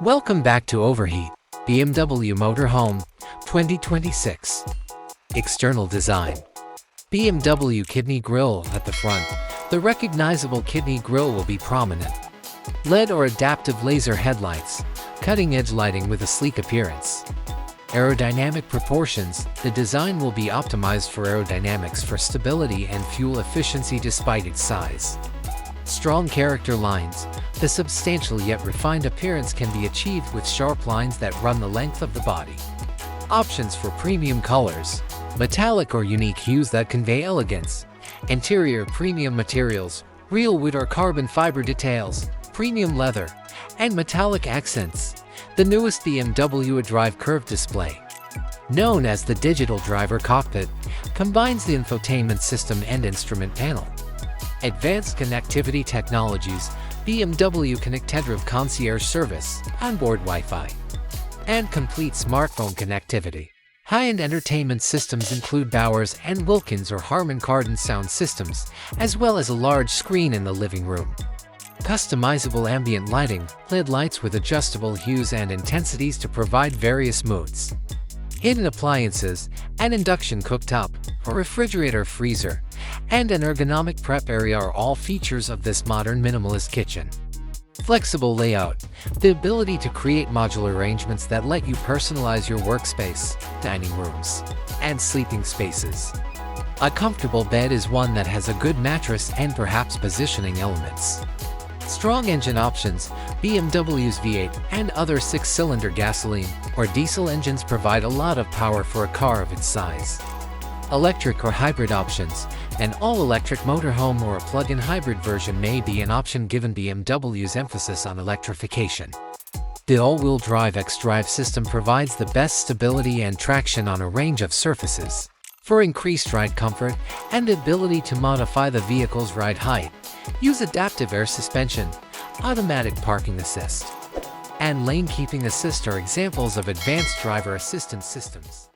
Welcome back to Overheat, BMW Motorhome, 2026. External design. BMW Kidney Grille at the front. The recognizable kidney grille will be prominent. LED or adaptive laser headlights, cutting-edge lighting with a sleek appearance. Aerodynamic proportions. The design will be optimized for aerodynamics for stability and fuel efficiency despite its size. Strong character lines. The substantial yet refined appearance can be achieved with sharp lines that run the length of the body. Options for premium colors. Metallic or unique hues that convey elegance. Interior premium materials, real wood or carbon fiber details, premium leather, and metallic accents. The newest BMW iDrive curved display, known as the digital driver cockpit, combines the infotainment system and instrument panel. Advanced connectivity technologies, BMW ConnectedDrive concierge service, onboard Wi-Fi, and complete smartphone connectivity. High-end entertainment systems include Bowers and Wilkins or Harman Kardon sound systems, as well as a large screen in the living room. Customizable ambient lighting, LED lights with adjustable hues and intensities to provide various moods. Hidden appliances, an induction cooktop, a refrigerator freezer, and an ergonomic prep area are all features of this modern minimalist kitchen. Flexible layout, the ability to create modular arrangements that let you personalize your workspace, dining rooms, and sleeping spaces. A comfortable bed is one that has a good mattress and perhaps positioning elements. Strong engine options, BMW's V8 and other 6-cylinder gasoline or diesel engines provide a lot of power for a car of its size. Electric or hybrid options, an all-electric motorhome or a plug-in hybrid version may be an option given BMW's emphasis on electrification. The all-wheel drive xDrive system provides the best stability and traction on a range of surfaces. For increased ride comfort and the ability to modify the vehicle's ride height, use adaptive air suspension, automatic parking assist, and lane keeping assist are examples of advanced driver assistance systems.